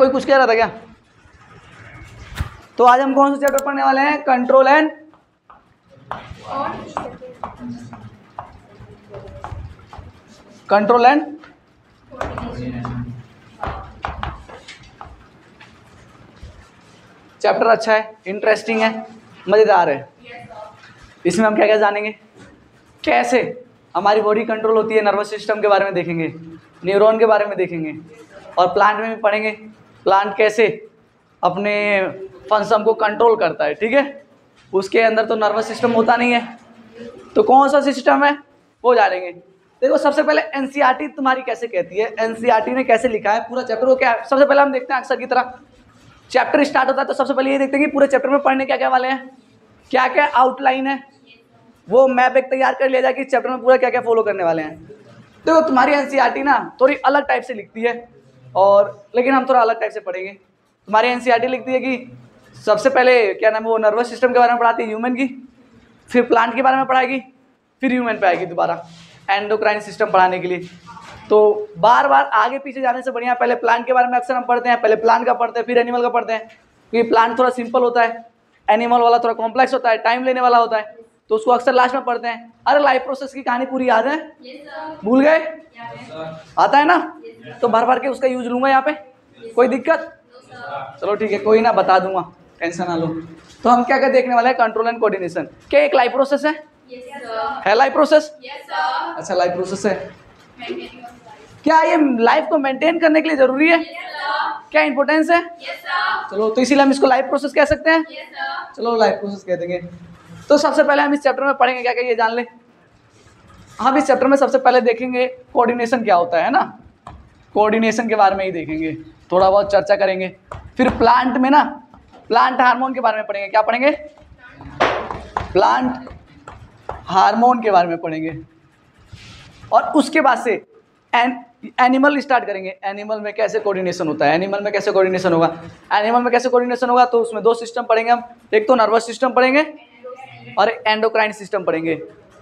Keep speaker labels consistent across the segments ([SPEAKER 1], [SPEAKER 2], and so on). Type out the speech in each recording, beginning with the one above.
[SPEAKER 1] कोई कुछ कह रहा था क्या? तो आज हम कौन सा चैप्टर पढ़ने वाले हैं? कंट्रोल एंड चैप्टर अच्छा है, इंटरेस्टिंग है, मजेदार है। इसमें हम क्या क्या जानेंगे, कैसे हमारी बॉडी कंट्रोल होती है, नर्वस सिस्टम के बारे में देखेंगे, न्यूरॉन के बारे में देखेंगे, और प्लांट में भी पढ़ेंगे प्लांट कैसे अपने फंक्शन को कंट्रोल करता है। ठीक है, उसके अंदर तो नर्वस सिस्टम होता नहीं है, तो कौन सा सिस्टम है वो जानेंगे। देखो सबसे पहले एनसीईआरटी तुम्हारी कैसे कहती है, एनसीईआरटी ने कैसे लिखा है पूरा चैप्टर, वो क्या है? सबसे पहले हम देखते हैं अक्सर की तरह चैप्टर स्टार्ट होता है तो सबसे पहले ये देखते हैं कि पूरे चैप्टर में पढ़ने क्या क्या वाले हैं, क्या क्या आउटलाइन है, वो मैप एक तैयार कर लिया जाए कि चैप्टर में पूरा क्या क्या फॉलो करने वाले हैं। देखो तुम्हारी एनसीईआरटी ना थोड़ी अलग टाइप से लिखती है, और लेकिन हम थोड़ा अलग टाइप से पढ़ेंगे। तुम्हारी एनसीईआरटी लिखती है कि सबसे पहले क्या नाम है वो नर्वस सिस्टम के बारे में पढ़ाती है, ह्यूमन की, फिर प्लांट के बारे में पढ़ाएगी, फिर ह्यूमन पे आएगी दोबारा एंडोक्राइन सिस्टम पढ़ाने के लिए। तो बार बार आगे पीछे जाने से बढ़िया पहले प्लांट के बारे में अक्सर हम पढ़ते हैं, पहले प्लांट का पढ़ते हैं फिर एनिमल का पढ़ते हैं, क्योंकि प्लांट थोड़ा सिंपल होता है, एनिमल वाला थोड़ा कॉम्प्लेक्स होता है, टाइम लेने वाला होता है, तो उसको अक्सर लास्ट में पढ़ते हैं। अरे लाइफ प्रोसेस की कहानी पूरी याद है? भूल गए? आता है ना? तो भर भर के उसका यूज लूंगा यहाँ पे, कोई दिक्कत? चलो ठीक है, कोई ना, बता दूंगा, टेंशन ना लो। तो हम क्या क्या देखने वाले हैं? Control and coordination. क्या एक लाइफ प्रोसेस है? है लाइफ प्रोसेस? अच्छा लाइफ प्रोसेस है। क्या ये लाइफ को मेंटेन करने के लिए जरूरी है? क्या इंपॉर्टेंस है? चलो तो इसीलिए हम इसको लाइफ प्रोसेस कह सकते हैं। चलो लाइफ प्रोसेस कह देंगे। तो सबसे पहले हम इस चैप्टर में पढ़ेंगे क्या क्या, ये जान ले। हम इस चैप्टर में सबसे पहले देखेंगे कोऑर्डिनेशन क्या होता है ना, कोऑर्डिनेशन के बारे में ही देखेंगे, थोड़ा बहुत चर्चा करेंगे। फिर प्लांट में ना प्लांट हार्मोन के बारे में पढ़ेंगे। क्या पढ़ेंगे? प्लांट हार्मोन के बारे में पढ़ेंगे। और उसके बाद से एनिमल स्टार्ट करेंगे। एनिमल में कैसे कोऑर्डिनेशन होता है, एनिमल में कैसे कोऑर्डिनेशन होगा, एनिमल में कैसे कोऑर्डिनेशन होगा, तो उसमें दो सिस्टम पढ़ेंगे हम, एक तो नर्वस सिस्टम पढ़ेंगे और एंडोक्राइन सिस्टम पढ़ेंगे।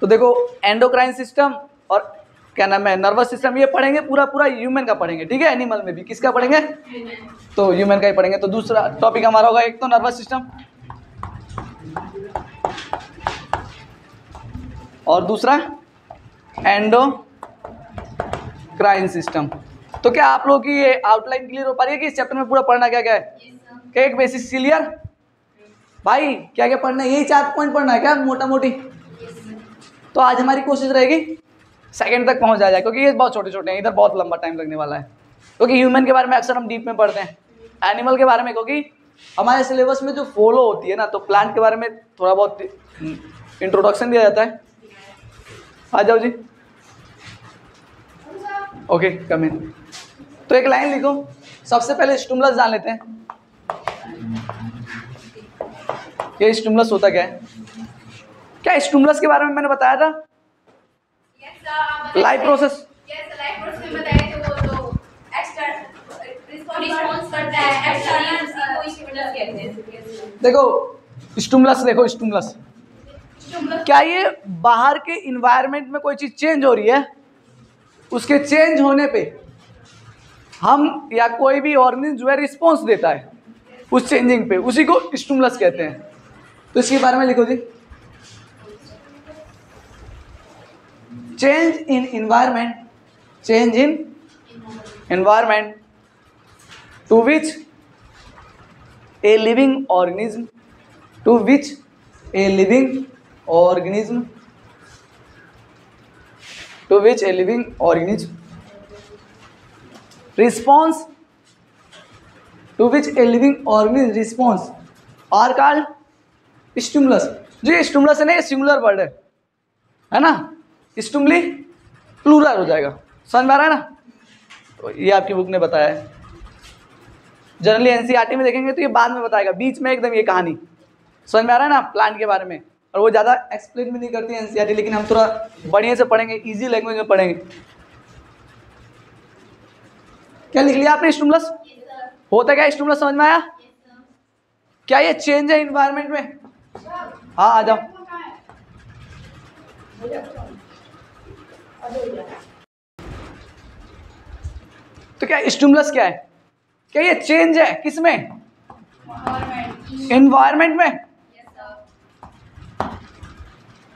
[SPEAKER 1] तो देखो एंडोक्राइन सिस्टम और क्या नाम है नर्वस सिस्टम, ये पढ़ेंगे पूरा पूरा ह्यूमन का पढ़ेंगे। ठीक है, एनिमल में भी किसका पढ़ेंगे? तो ह्यूमन का ही पढ़ेंगे। तो दूसरा टॉपिक हमारा होगा एक तो नर्वस सिस्टम और दूसरा एंडोक्राइन सिस्टम। तो क्या आप लोगों की ये आउटलाइन क्लियर हो पा रही है कि इस चैप्टर में पूरा पढ़ना क्या क्या है? क्या एक बेसिक क्लियर भाई? क्या क्या पढ़ना है? यही 4 पॉइंट पढ़ना है क्या मोटा मोटी? तो आज हमारी कोशिश रहेगी सेकंड तक पहुंच जाए, क्योंकि ये बहुत छोटे छोटे हैं, इधर बहुत लंबा टाइम लगने वाला है। क्योंकि ह्यूमन के बारे में अक्सर हम डीप में पढ़ते हैं, एनिमल के बारे में क्योंकि हमारे सिलेबस में जो फॉलो होती है ना, तो प्लांट के बारे में थोड़ा बहुत इंट्रोडक्शन दिया जाता है। आ जाओ जी, ओके कम इन। तो एक लाइन लिखो, सबसे पहले स्टिमुलस जान लेते हैं। ये स्टिमुलस होता क्या है? क्या स्टिमुलस के बारे में मैंने बताया था? लाइफ प्रोसेस देखो स्टिमुलस, देखो स्टिमुलस क्या ये बाहर के इन्वायरमेंट में कोई चीज चेंज हो रही है, उसके चेंज होने पे हम या कोई भी ऑर्गेनिज्म जो है रिस्पॉन्स देता है उस चेंजिंग पे, उसी को स्टिमुलस कहते हैं। तो इसके बारे में लिखो जी, change in environment, change in environment to which a living organism, to which a living organism, to which a living organism response, to which a living organism response are called stimulus। जी stimulus है ना, ये singular word है ना, stimuli plural हो जाएगा, समझ में आ रहा है ना? तो ये आपकी बुक ने बताया है। जनरली एनसीईआरटी में देखेंगे तो ये बाद में बताएगा, बीच में एकदम ये कहानी, समझ में आ रहा है ना, प्लांट के बारे में। और वो ज़्यादा एक्सप्लेन भी नहीं करती है एनसीईआरटी, लेकिन हम थोड़ा बढ़िया से पढ़ेंगे, इजी लैंग्वेज में पढ़ेंगे। क्या लिख लिया आपने? स्टिमुलस होता क्या? स्टिमुलस समझ में आया? क्या ये चेंज है इन्वायरमेंट में? हाँ आ जाओ। तो क्या स्टिमुलस क्या है? क्या ये चेंज है किसमें? एनवायरमेंट में।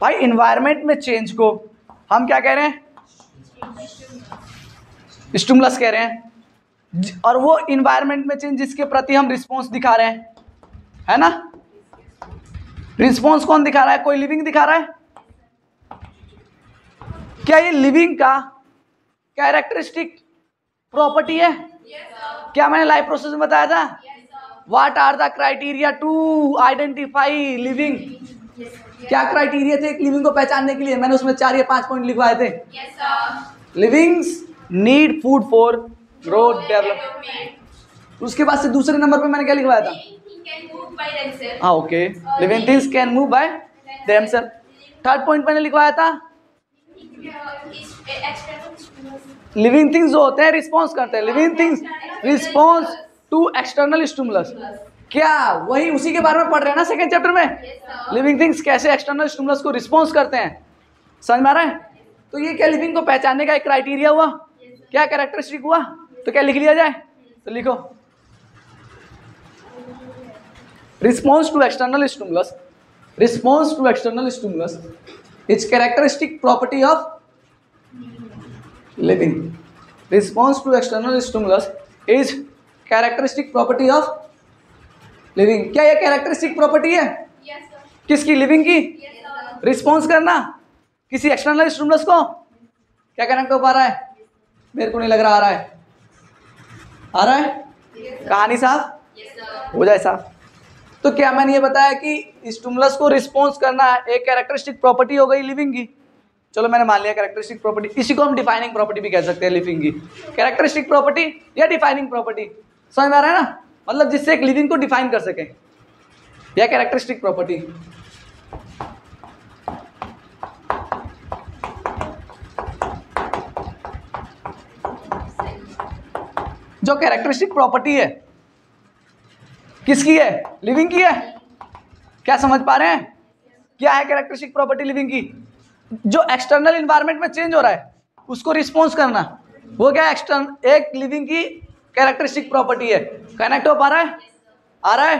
[SPEAKER 1] भाई एनवायरमेंट में चेंज को हम क्या कह रहे हैं? स्टिमुलस कह रहे हैं। और वो एनवायरमेंट में चेंज जिसके प्रति हम रिस्पॉन्स दिखा रहे हैं, है ना? रिस्पॉन्स कौन दिखा रहा है? कोई लिविंग दिखा रहा है? क्या ये लिविंग का कैरेक्टरिस्टिक प्रॉपर्टी है? क्या मैंने लाइफ प्रोसेस में बताया था? What are the criteria to identify living? क्या क्राइटेरिया थे एक लिविंग को पहचानने के लिए? मैंने उसमें 4 या 5 पॉइंट लिखवाए थे। Livings need food for growth development. उसके बाद से दूसरे नंबर पे मैंने क्या लिखवाया था? हाँ okay, living things can move by themselves. Third point मैंने लिखवाया था लिविंग थिंग्स जो होते हैं रिस्पॉन्स करते हैं। Living things response to external stimulus. क्या वही उसी के बारे में पढ़ रहे हैं ना सेकंड चैप्टर में? लिविंग थिंग्स कैसे एक्सटर्नल स्टिमुलस को रिस्पॉन्स करते हैं, समझ में आ रहा है? तो ये क्या लिविंग को पहचानने का एक क्राइटेरिया हुआ? क्या कैरेक्टरिस्टिक हुआ? तो क्या लिख लिया जाए? तो लिखो response to external stimulus, response to external stimulus is characteristic property of living. Response to external stimulus is characteristic property of living. क्या ये कैरेक्टरिस्टिक प्रॉपर्टी है? किसकी? लिविंग की। रिस्पॉन्स करना किसी एक्सटर्नल स्टिमुलस को। क्या कनेक्ट हो पा रहा है? मेरे को नहीं लग रहा आ रहा है। आ रहा है? कहानी साहब हो जाए साहब। तो क्या मैंने ये बताया कि स्टिमुलस को रिस्पॉन्स करना एक कैरेक्टरिस्टिक प्रॉपर्टी हो गई लिविंग की। चलो मैंने मान लिया कैरेक्टरिस्टिक प्रॉपर्टी। इसी को हम डिफाइनिंग प्रॉपर्टी भी कह सकते हैं लिविंग की। कैरेक्टरिस्टिक प्रॉपर्टी या डिफाइनिंग प्रॉपर्टी, समझ में आ रहा है ना? मतलब जिससे एक लिविंग को डिफाइन कर सके, या कैरेक्टरिस्टिक प्रॉपर्टी। जो कैरेक्टरिस्टिक प्रॉपर्टी है किसकी है? लिविंग की है। क्या समझ पा रहे हैं? क्या है कैरेक्टरिस्टिक प्रॉपर्टी लिविंग की? जो एक्सटर्नल एनवायरनमेंट में चेंज हो रहा है उसको रिस्पॉन्स करना, वो क्या एक्सटर्नल एक लिविंग की कैरेक्टरिस्टिक प्रॉपर्टी है। कनेक्ट हो पा रहा है? आ रहा है?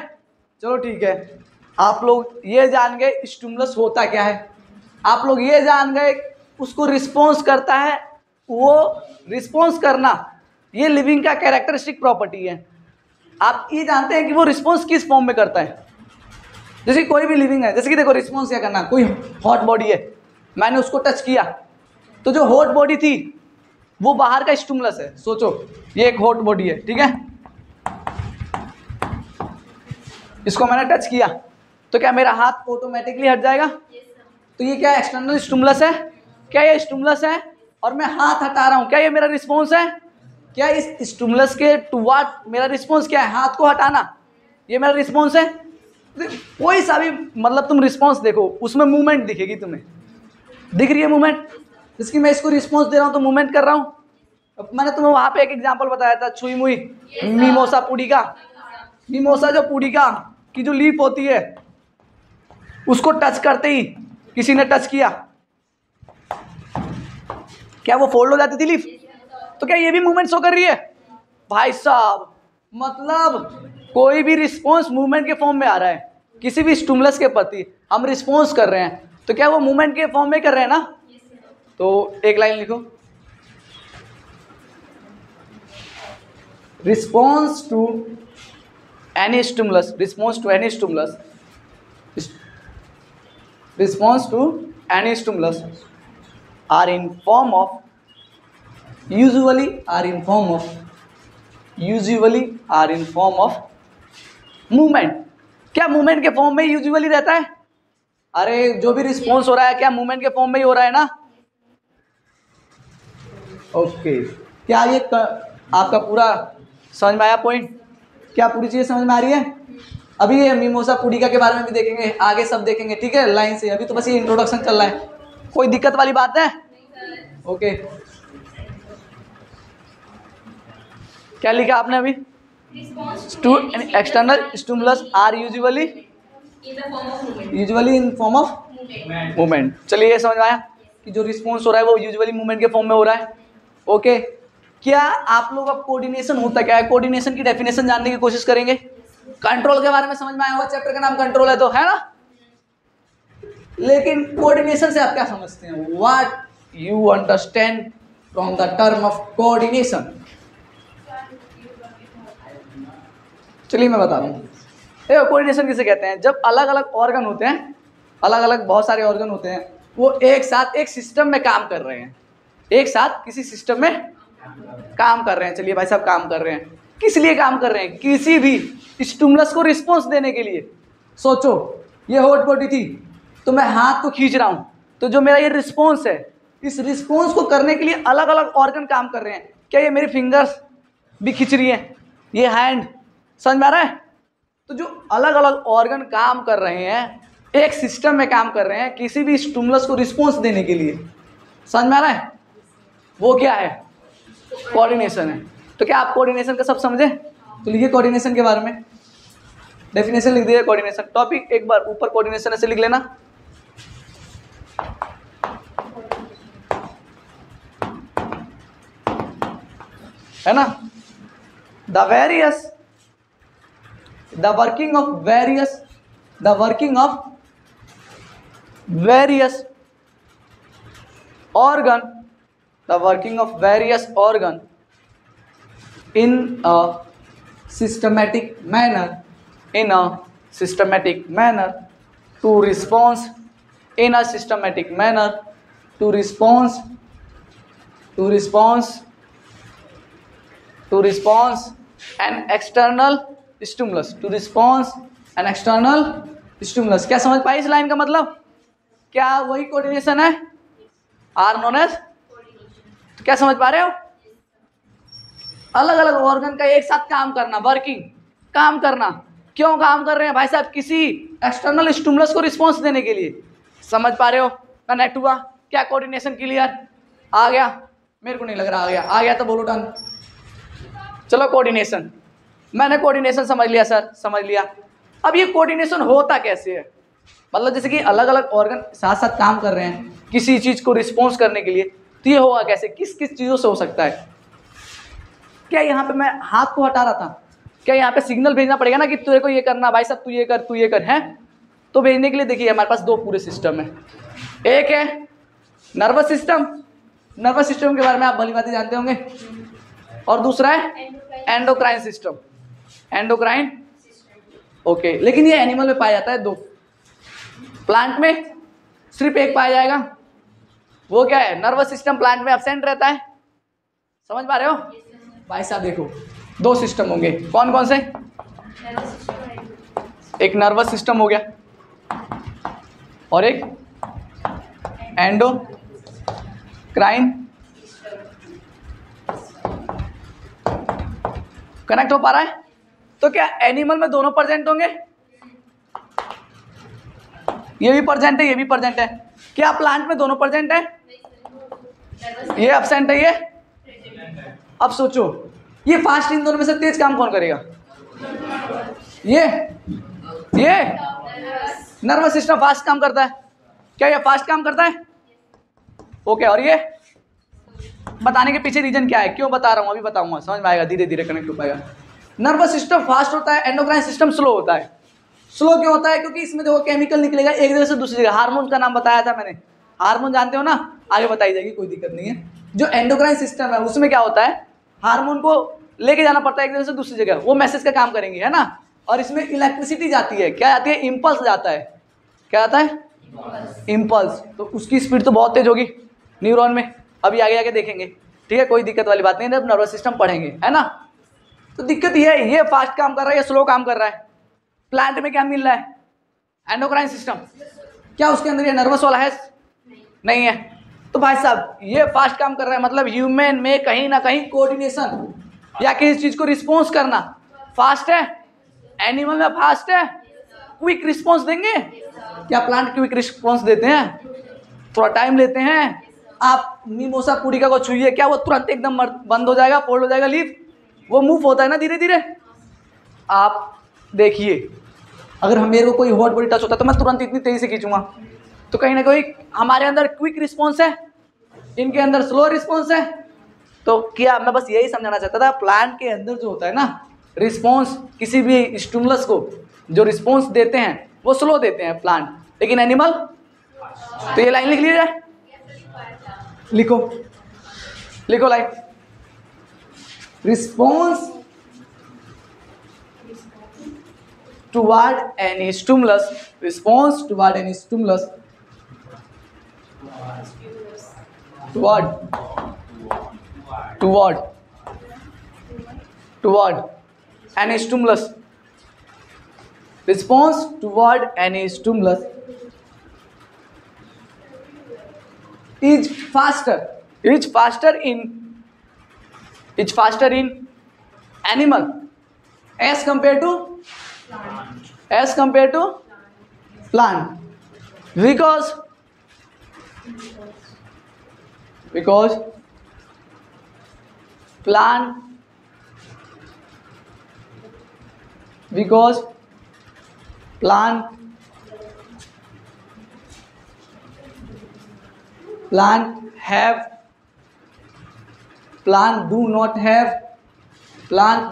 [SPEAKER 1] चलो ठीक है। आप लोग ये जान गए स्टिमुलस होता क्या है, आप लोग ये जान गए उसको रिस्पॉन्स करता है, वो रिस्पॉन्स करना ये लिविंग का कैरेक्टरिस्टिक प्रॉपर्टी है। आप ये जानते हैं कि वो रिस्पॉन्स किस फॉर्म में करता है। जैसे कोई भी लिविंग है, जैसे कि देखो रिस्पॉन्स क्या करना, कोई हॉट बॉडी है, मैंने उसको टच किया तो जो हॉट बॉडी थी वो बाहर का स्टिमुलस है। सोचो ये एक हॉट बॉडी है, ठीक है, इसको मैंने टच किया तो क्या मेरा हाथ ऑटोमेटिकली हट जाएगा? तो ये क्या एक्सटर्नल स्टिमुलस है? क्या ये स्टिमुलस है और मैं हाथ हटा रहा हूं, क्या ये मेरा रिस्पॉन्स है? क्या इस स्टिमुलस के टुवर्ड मेरा रिस्पॉन्स क्या है? हाथ को हटाना, ये मेरा रिस्पॉन्स है। कोई सा भी मतलब तुम रिस्पॉन्स देखो उसमें मूवमेंट दिखेगी तुम्हें, दिख रही है मूवमेंट? जिसकी मैं इसको रिस्पॉन्स दे रहा हूँ तो मूवमेंट कर रहा हूँ। मैंने तुम्हें वहां पे एक एग्जांपल बताया था छुई मुई मिमोसा पुडिका। मिमोसा जो पुडिका की जो लीफ होती है उसको टच करते ही किसी ने टच किया, क्या वो फोल्ड हो जाती थी लीफ? तो क्या ये भी मूवमेंट शो कर रही है? भाई साहब मतलब कोई भी रिस्पॉन्स मूवमेंट के फॉर्म में आ रहा है, किसी भी स्टिमुलस के प्रति हम रिस्पॉन्स कर रहे हैं तो क्या वो मूवमेंट के फॉर्म में कर रहे हैं ना? तो एक लाइन लिखो, response to any stimulus, response to any stimulus, response to any stimulus are in form of usually are in form of movement। क्या मूवमेंट के फॉर्म में यूजुअली रहता है? अरे जो भी रिस्पॉन्स हो रहा है क्या मूवमेंट के फॉर्म में ही हो रहा है ना? ओके क्या ये आपका पूरा समझ में आया पॉइंट? क्या पूरी चीज़ समझ में आ रही है? अभी ये मिमोसा पुडिका के बारे में भी देखेंगे, आगे सब देखेंगे, ठीक है, लाइन से। अभी तो बस ये इंट्रोडक्शन चल रहा है, कोई दिक्कत वाली बात है? ओके क्या लिखा आपने अभी? To external stimulus are usually in form of movement. चलिए ये समझ में आया कि जो रिस्पॉन्स हो रहा है वो यूजुअली मूवमेंट के फॉर्म में हो रहा है। ओके क्या आप लोग अब कोऑर्डिनेशन होता क्या है, कोऑर्डिनेशन की डेफिनेशन जानने की कोशिश करेंगे। कंट्रोल के बारे में समझ में आया होगा, चैप्टर का नाम कंट्रोल है तो, है ना। लेकिन कोऑर्डिनेशन से आप क्या समझते हैं, what you understand from the term of coordination. चलिए मैं बता रहा हूँ। देखो कोऑर्डिनेशन किसे कहते हैं, जब अलग अलग ऑर्गन होते हैं, अलग अलग बहुत सारे ऑर्गन होते हैं, वो एक साथ एक सिस्टम में काम कर रहे हैं, एक साथ किसी सिस्टम में काम कर रहे हैं। चलिए भाई साहब काम कर रहे हैं, किस लिए काम कर रहे हैं, किसी भी स्टिमुलस को रिस्पॉन्स देने के लिए। सोचो ये हॉट बॉडी थी तो मैं हाथ को खींच रहा हूँ, तो जो मेरा ये रिस्पॉन्स है, इस रिस्पॉन्स को करने के लिए अलग अलग ऑर्गन काम कर रहे हैं। क्या ये मेरी फिंगर्स भी खींच रही है, ये हैंड, समझ में आ रहा है। तो जो अलग अलग ऑर्गन काम कर रहे हैं, एक सिस्टम में काम कर रहे हैं किसी भी स्टिमुलस को रिस्पॉन्स देने के लिए, समझ में आ रहा है, वो क्या है, कोऑर्डिनेशन है। तो क्या आप कोऑर्डिनेशन का सब समझे। तो लिखिए कोऑर्डिनेशन के बारे में डेफिनेशन लिख दिए। कोऑर्डिनेशन टॉपिक एक बार ऊपर कोऑर्डिनेशन ऐसे लिख लेना, है ना। The working of various organ, the working of various organ in a systematic manner to response an external stimulus। क्या समझ पाई इस लाइन का मतलब, क्या वही कोऑर्डिनेशन है, आर नोन एज। तो क्या समझ पा रहे हो, अलग अलग ऑर्गन का एक साथ काम करना, वर्किंग, काम करना। क्यों काम कर रहे हैं भाई साहब, किसी एक्सटर्नल स्टिमुलस को रिस्पॉन्स देने के लिए। समझ पा रहे हो, कनेक्ट हुआ क्या, कोऑर्डिनेशन क्लियर आ गया, मेरे को नहीं लग रहा आ गया तो बोलो डन। चलो कोऑर्डिनेशन, मैंने कोऑर्डिनेशन समझ लिया सर, समझ लिया। अब ये कोऑर्डिनेशन होता कैसे है, मतलब जैसे कि अलग अलग ऑर्गन साथ साथ काम कर रहे हैं किसी चीज को रिस्पॉन्स करने के लिए, तो ये होगा कैसे, किस किस चीजों से हो सकता है। क्या यहाँ पे मैं हाथ को हटा रहा था, क्या यहाँ पे सिग्नल भेजना पड़ेगा ना कि तेरे को ये करना भाई साहब, तू ये कर है। तो भेजने के लिए देखिए हमारे पास दो पूरे सिस्टम है, एक है नर्वस सिस्टम के बारे में आप भली बातें जानते होंगे, और दूसरा है एंडोक्राइन सिस्टम। ओके, लेकिन ये एनिमल में पाया जाता है दो, प्लांट में सिर्फ एक पाया जाएगा, वो क्या है, नर्वस सिस्टम प्लांट में एब्सेंट रहता है। समझ पा रहे हो भाई साहब, देखो दो सिस्टम होंगे, कौन कौन से, एक नर्वस सिस्टम हो गया और एक एंडोक्राइन। कनेक्ट हो पा रहा है। तो क्या एनिमल में दोनों प्रेजेंट होंगे, ये भी प्रेजेंट है, ये भी प्रेजेंट है। क्या प्लांट में दोनों प्रेजेंट है, ये एब्सेंट है, ये। अब सोचो ये फास्ट, इन दोनों में से तेज काम कौन करेगा, ये नर्वस सिस्टम फास्ट काम करता है। क्या ये फास्ट काम करता है, ओके। और ये बताने के पीछे रीजन क्या है, क्यों बता रहा हूं अभी बताऊंगा, समझ में आएगा, धीरे धीरे कनेक्ट हो पाएगा। नर्वस सिस्टम फास्ट होता है, एंडोक्राइन सिस्टम स्लो होता है। स्लो क्यों होता है, क्योंकि इसमें देखो केमिकल निकलेगा एक जगह से दूसरी जगह। हार्मोन का नाम बताया था मैंने, हार्मोन जानते हो ना, आगे बताई जाएगी, कोई दिक्कत नहीं है। जो एंडोक्राइन सिस्टम है उसमें क्या होता है, हार्मोन को लेके जाना पड़ता है एक जगह से दूसरी जगह, वो मैसेज का काम करेंगे, है ना। और इसमें इलेक्ट्रिसिटी जाती है, क्या जाती है, इम्पल्स जाता है। क्या आता है, इम्पल्स। तो उसकी स्पीड तो बहुत तेज होगी न्यूरॉन में, अभी आगे आगे देखेंगे, ठीक है, कोई दिक्कत वाली बात नहीं, जब नर्वस सिस्टम पढ़ेंगे, है ना। तो दिक्कत ये फास्ट काम कर रहा है, ये स्लो काम कर रहा है। प्लांट में क्या मिल रहा है, एंडोक्राइन सिस्टम, क्या उसके अंदर ये नर्वस वाला है, नहीं है। तो भाई साहब ये फास्ट काम कर रहा है, मतलब ह्यूमन में कहीं ना कहीं कोऑर्डिनेशन या किसी चीज को रिस्पॉन्स करना फास्ट है, एनिमल में फास्ट है, क्विक रिस्पॉन्स देंगे। क्या प्लांट क्विक रिस्पॉन्स देते हैं, थोड़ा टाइम लेते हैं। आप मिमोसा पुडिका को छुइए, क्या वो तुरंत एकदम बंद हो जाएगा, फोल्ड हो जाएगा लीफ, वो मूव होता है ना धीरे धीरे। आप देखिए अगर मेरे को कोई हॉट बॉडी टच होता है तो मैं तुरंत इतनी तेजी से खींचूंगा। तो कहीं ना कहीं हमारे अंदर क्विक रिस्पॉन्स है, इनके अंदर स्लो रिस्पॉन्स है। तो क्या मैं बस यही समझाना चाहता था, प्लांट के अंदर जो होता है ना रिस्पॉन्स, किसी भी स्टिमुलस को जो रिस्पॉन्स देते हैं वो स्लो देते हैं प्लांट, लेकिन एनिमल, तो ये लाइन लिख लीजिए, लिखो लिखो line, response toward any stimulus, response toward any stimulus, toward any stimulus, response toward any stimulus is faster in animal as compared to plant, because plant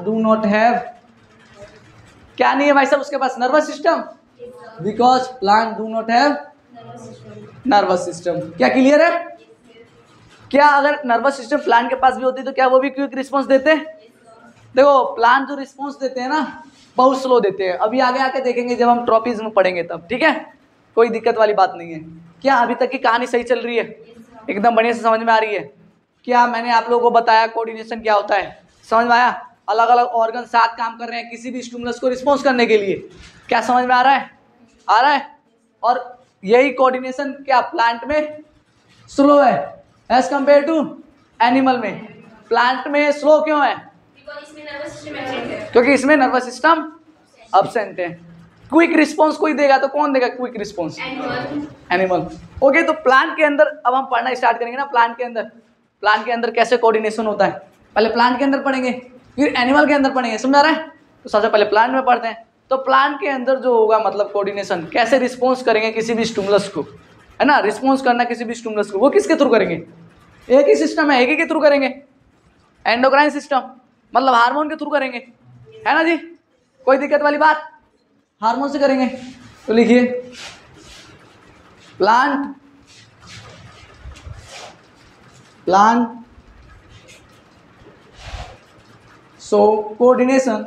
[SPEAKER 1] do not have क्या नहीं है भाई साहब उसके पास, nervous system, because plant do not have nervous system. क्या clear है? क्या अगर नर्वस सिस्टम प्लांट के पास भी होती तो क्या वो भी क्विक रिस्पॉन्स देते? देखो प्लांट जो रिस्पॉन्स देते हैं ना बहुत स्लो देते हैं, अभी आगे आके देखेंगे जब हम ट्रॉपिज्म पढ़ेंगे तब, ठीक है, कोई दिक्कत वाली बात नहीं है। क्या अभी तक की कहानी सही चल रही है? एकदम बढ़िया से समझ में आ रही है? क्या मैंने आप लोगों को बताया कोऑर्डिनेशन क्या होता है, समझ में आया? अलग अलग ऑर्गन साथ काम कर रहे हैं किसी भी स्टिमुलस को रिस्पॉन्स करने के लिए, क्या समझ में आ रहा है? आ रहा है? और यही कोऑर्डिनेशन क्या प्लांट में स्लो है एज कंपेयर टू एनिमल में? प्लांट में स्लो क्यों है? क्योंकि इसमें नर्वस सिस्टम अब्सेंट है। क्विक रिस्पॉन्स कोई देगा तो कौन देगा क्विक रिस्पॉन्स? एनिमल। ओके, तो प्लांट के अंदर अब हम पढ़ना स्टार्ट करेंगे ना, प्लांट के अंदर कैसे कोऑर्डिनेशन होता है, पहले प्लांट के अंदर पढ़ेंगे फिर एनिमल के अंदर पढ़ेंगे, समझ आ रहा है? तो सबसे पहले प्लांट में पढ़ते हैं। तो प्लांट के अंदर जो होगा मतलब कोऑर्डिनेशन, कैसे रिस्पॉन्स करेंगे किसी भी स्टिमुलस को, है ना, रिस्पॉन्स करना किसी भी स्टिमुलस को, वो किसके थ्रू करेंगे? एक ही सिस्टम है, एक ही के थ्रू करेंगे, एंडोक्राइन सिस्टम, मतलब हार्मोन के थ्रू करेंगे, है ना जी? कोई दिक्कत वाली बात? हार्मोन से करेंगे। तो लिखिए प्लांट सो कोऑर्डिनेशन,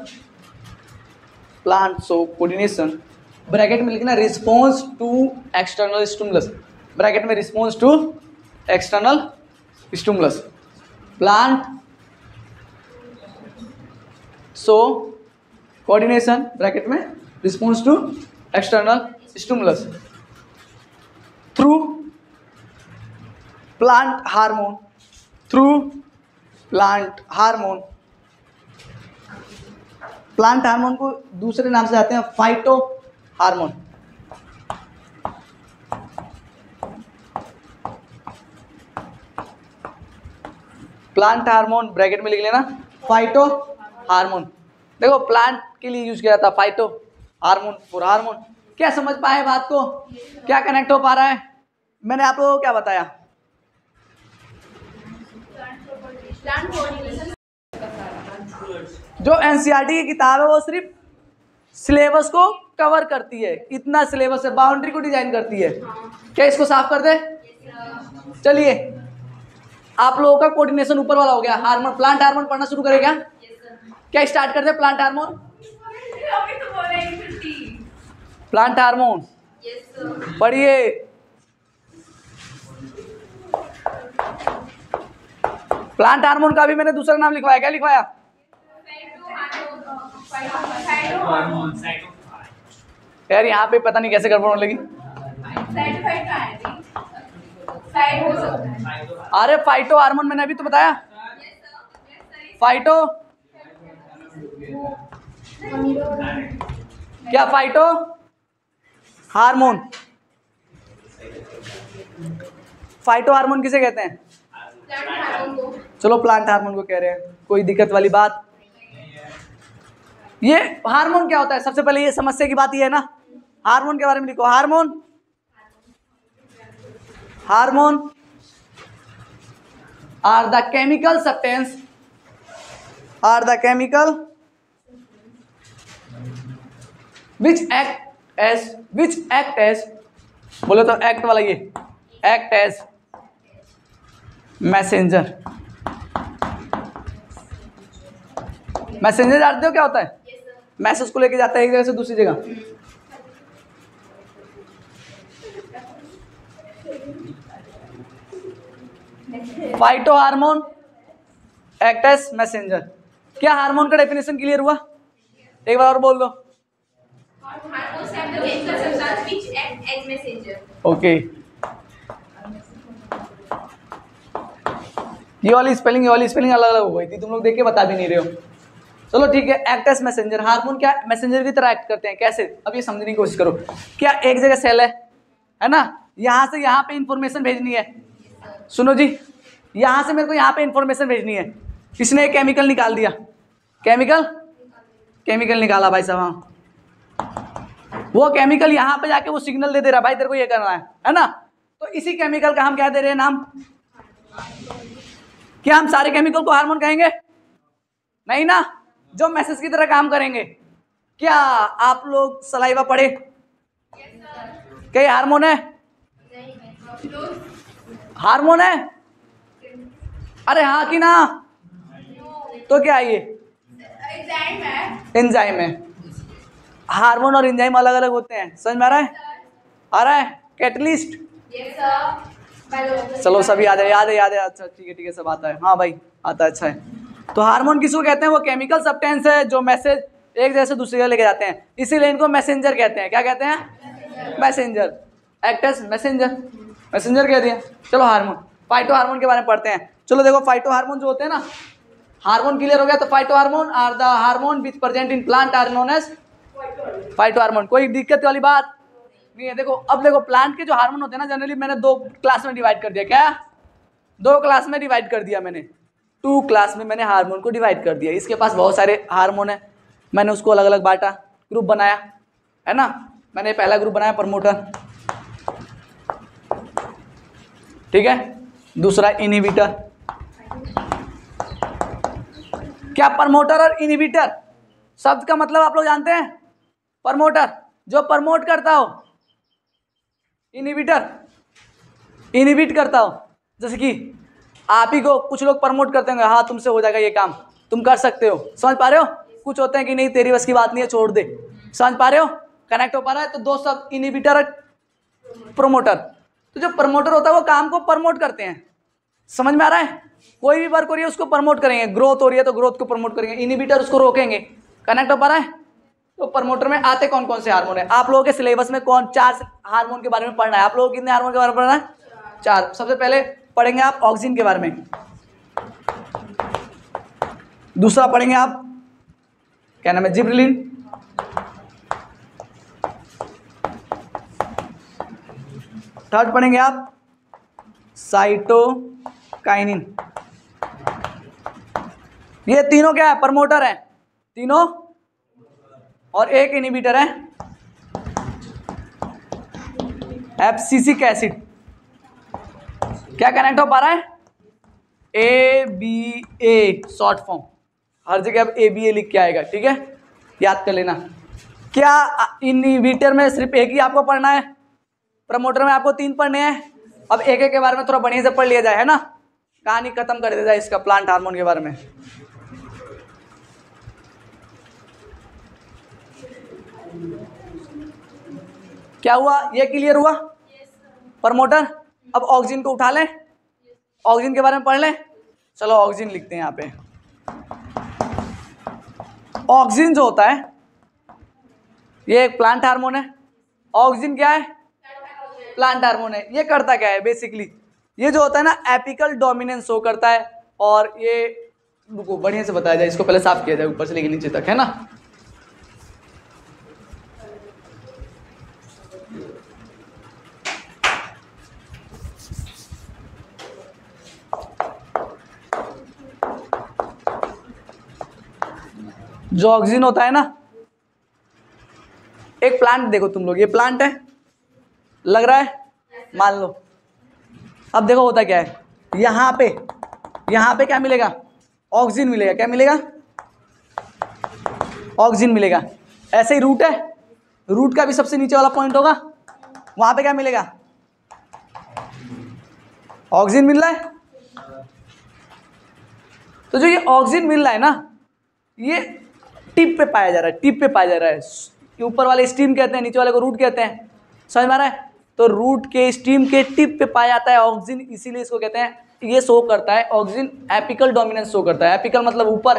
[SPEAKER 1] ब्रैकेट में लिखना response to external stimulus, bracket में response to external stimulus, plant so coordination bracket में response to external stimulus through plant hormone, plant hormone को दूसरे नाम से आते हैं phyto hormone. Plant hormone bracket में लिख लेना फाइटो हार्मोन। देखो प्लांट के लिए यूज किया जाता है फाइटो हार्मोन फॉर हार्मोन। क्या समझ पाए बात को? क्या कनेक्ट हो पा रहा है? मैंने आप लोगों को क्या बताया? जो एनसीईआरटी की किताब है वो सिर्फ सिलेबस को कवर करती है, इतना सिलेबस है, बाउंड्री को डिजाइन करती है। क्या इसको साफ कर दे? चलिए आप लोगों का कोऑर्डिनेशन ऊपर वाला हो गया, हार्मोन, प्लांट हार्मोन पढ़ना शुरू करें क्या? क्या स्टार्ट करते हैं? प्लांट हार्मोन, प्लांट हार्मोन पढ़िए। प्लांट हार्मोन का भी मैंने दूसरा नाम लिखवाया, क्या लिखवाया? यार यहाँ पे पता नहीं कैसे गड़बड़ होने लगी। अरे फाइटो हार्मोन मैंने अभी तो बताया, फाइटो क्या? फाइटो हार्मोन, फाइटो हार्मोन किसे कहते हैं? चलो प्लांट हार्मोन को कह रहे हैं, कोई दिक्कत वाली बात? ये हार्मोन क्या होता है? सबसे पहले ये समस्या की बात ये है ना, हार्मोन के बारे में लिखो। Are the chemical substance, are the chemical which act as, बोले तो एक्ट वाला ये, एक्ट एज मैसेंजर। मैसेंजर जानते हो क्या होता है? मैसेज को लेके जाता है एक जगह से दूसरी जगह। Phyto hormone act as messenger. क्या हार्मोन का डेफिनेशन क्लियर हुआ? एक बार और बोल दो। ओके, ये वाली स्पेलिंग अलग अलग हो गई थी, तुम लोग देख के बता भी नहीं रहे हो। चलो ठीक है, एक्ट एज मैसेंजर। हार्मोन क्या मैसेंजर की तरह एक्ट करते हैं, कैसे? अब ये समझने की कोशिश करो। क्या एक जगह सेल है ना, यहां से यहां पे इंफॉर्मेशन भेजनी है। सुनो जी, यहां से मेरे को यहां पे इंफॉर्मेशन भेजनी है, किसने एक केमिकल निकाल दिया, केमिकल निकाला भाई साहब। हाँ, वो केमिकल यहां पे जाके वो सिग्नल दे रहा भाई तेरे को ये करना है ना। तो इसी केमिकल का हम क्या दे रहे हैं नाम? क्या हम सारे केमिकल को हार्मोन कहेंगे? नहीं ना, जो मैसेज की तरह काम करेंगे। क्या आप लोग सलाइवा पढ़े? क्या हार्मोन है? हार्मोन है? अरे हाँ कि ना? तो क्या है ये? एंजाइम है। हार्मोन और एंजाइम अलग अलग होते हैं, समझ में आ रहा है? कैटलिस्ट, चलो सब याद है। अच्छा ठीक है सब आता है। हाँ भाई आता है, अच्छा है। तो हार्मोन किसको कहते हैं? वो केमिकल सब्सटेंस है जो मैसेज एक जगह से दूसरी जगह लेके जाते हैं, इसीलिए इनको मैसेंजर कहते हैं। क्या कहते हैं? मैसेंजर। एक्ट एज मैसेंजर कह दिया। चलो हार्मोन, फाइटो हार्मोन के बारे में पढ़ते हैं। चलो देखो, फाइटो हार्मोन जो होते हैं ना, हार्मोन क्लियर हो गया। तो phyto hormone are the hormone which present in plant are known as phyto hormone. कोई दिक्कत वाली बात नहीं है। देखो अब देखो, प्लांट के जो हार्मोन होते हैं ना, जनरली मैंने 2 क्लास में डिवाइड कर दिया। क्या 2 क्लास में डिवाइड कर दिया मैंने? 2 क्लास में मैंने हार्मोन को डिवाइड कर दिया। इसके पास बहुत सारे हार्मोन है, मैंने उसको अलग अलग बांटा, ग्रुप बनाया, है ना। मैंने पहला ग्रुप बनाया प्रमोटर, ठीक है। दूसरा इनहिबिटर। क्या प्रमोटर और इनहिबिटर शब्द का मतलब आप लोग जानते हैं? प्रमोटर जो प्रमोट करता हो, इनहिबिटर इनहिबिट करता हो। जैसे कि आप ही को कुछ लोग प्रमोट करते होंगे, हाँ तुमसे हो जाएगा ये काम, तुम कर सकते हो। समझ पा रहे हो? कुछ होते हैं कि नहीं तेरी बस की बात नहीं है, छोड़ दे। समझ पा रहे हो? कनेक्ट हो पा रहा है? तो 2 शब्द, इनहिबिटर और प्रोमोटर। तो जो प्रमोटर होता है वो काम को प्रमोट करते हैं। समझ में आ रहा है? कोई भी वर्क हो रही है उसको प्रमोट करेंगे, ग्रोथ हो रही है तो ग्रोथ को प्रमोट करेंगे, इनहिबिटर उसको रोकेंगे। कनेक्ट हो पा रहा है? तो प्रमोटर में आते कौन कौन से हार्मोन है? आप लोगों के सिलेबस में 4 हार्मोन के बारे में पढ़ना है। आप लोगों को कितने हार्मोन के बारे में पढ़ना है? 4। सबसे पहले पढ़ेंगे आप ऑक्सिन के बारे में, दूसरा पढ़ेंगे आप क्या नाम है, जिबरेलिन, थर्ड पढ़ेंगे आप साइटोकाइनिन। ये तीनों क्या है? प्रमोटर है तीनों, और एक इनहिबिटर है एब्सिसिक एसिड। क्या कनेक्ट हो पा रहा है? ABA शॉर्ट फॉर्म, हर जगह अब ABA लिख के आएगा, ठीक है, याद कर लेना। क्या इनहिबिटर में सिर्फ एक ही आपको पढ़ना है? प्रमोटर में आपको 3 पढ़ने हैं। अब एक एक के बारे में थोड़ा बढ़िया से पढ़ लिया जाए, है ना, कहानी खत्म कर दिया जाए इसका प्लांट हार्मोन के बारे में। क्या हुआ? ये क्लियर हुआ? प्रमोटर। अब ऑक्सीजन को उठा लें, ऑक्सीजन के बारे में पढ़ लें। चलो ऑक्सीजन लिखते हैं यहाँ पे। ऑक्सीजन जो होता है ये एक प्लांट हार्मोन है। ऑक्सीजन क्या है? प्लांट हार्मोन है। ये करता क्या है बेसिकली? ये जो होता है ना, एपिकल डोमिनेंस शो करता है। और ये रुको बढ़िया से बताया जाए, इसको पहले साफ किया जाए ऊपर से लेके नीचे तक, है ना। जो ऑक्सीजन होता है ना, एक प्लांट देखो तुम लोग, ये प्लांट है, लग रहा है, मान लो। अब देखो होता क्या है, यहाँ पे यहाँ पे क्या मिलेगा? ऑक्सीजन मिलेगा। क्या मिलेगा? ऑक्सीजन मिलेगा। ऐसे ही रूट है, रूट का भी सबसे नीचे वाला पॉइंट होगा, वहां पे क्या मिलेगा? ऑक्सीजन मिल रहा है। तो जो ये ऑक्सीजन मिल रहा है ना, ये टिप पे पाया जा रहा है, टिप पे पाया जा रहा है। ऊपर वाले स्टीम कहते हैं, नीचे वाले को रूट कहते हैं। समझ में आ रहा है? तो रूट के स्टीम के टिप पे पाया जाता है ऑक्सीजन, इसीलिए इसको कहते हैं, ये शो करता है ऑक्सीजन एपिकल डोमिनेंस शो करता है। एपिकल मतलब ऊपर,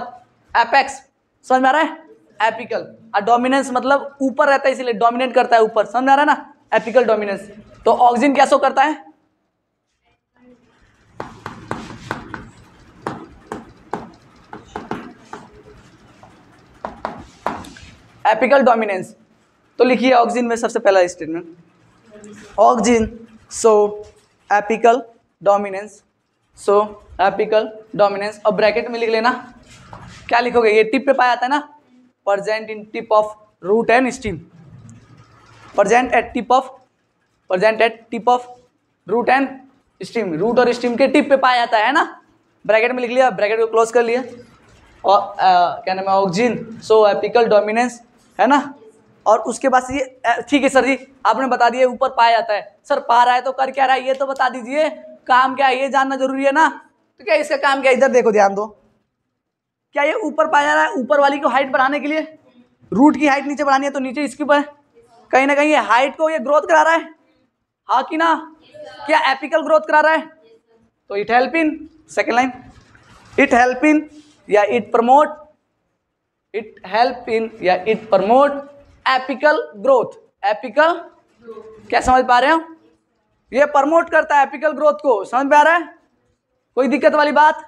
[SPEAKER 1] एपेक्स, समझ में आ रहा है? एपिकल। और डोमिनेंस मतलब ऊपर रहता है, इसीलिए डोमिनेट करता है ऊपर। समझ में आ रहा है ना? Apical dominance. तो ऑक्सीजन क्या शो करता है? Apical dominance. तो लिखिए ऑक्सीजन में सबसे पहला statement, oxygen so apical dominance, so apical dominance. और ब्रैकेट में लिख लेना, क्या लिखोगे? ये टिप पे पाया जाता है ना, present in tip of root and stem, present at tip of root and stem. Root और स्टीम के टिप पे पाया जाता है ना, ब्रैकेट में लिख लिया, ब्रैकेट को क्लोज कर लिया। और क्या नाम है? ऑक्सीजन सो एपिकल डोमिनेंस, है ना? और उसके बाद ये ठीक है सर जी, आपने बता दिया ऊपर पाया जाता है। सर पा रहा है तो कर क्या रहा है ये तो बता दीजिए, काम क्या है ये जानना जरूरी है ना। तो क्या इसका काम क्या है? इधर देखो, ध्यान दो। क्या ये ऊपर पाया जा रहा है? ऊपर वाली को हाइट बढ़ाने के लिए, रूट की हाइट नीचे बढ़ानी है तो नीचे इसके ऊपर कहीं ना कहीं ये हाइट को ये ग्रोथ करा रहा है, हाँ कि ना? क्या एपिकल ग्रोथ करा रहा है? तो it help in, second line, it help in या it promote, it help in या it promote apical growth. Apical, क्या समझ पा रहे हो? ये प्रमोट करता है एपिकल ग्रोथ को। समझ में आ रहा है? कोई दिक्कत वाली बात?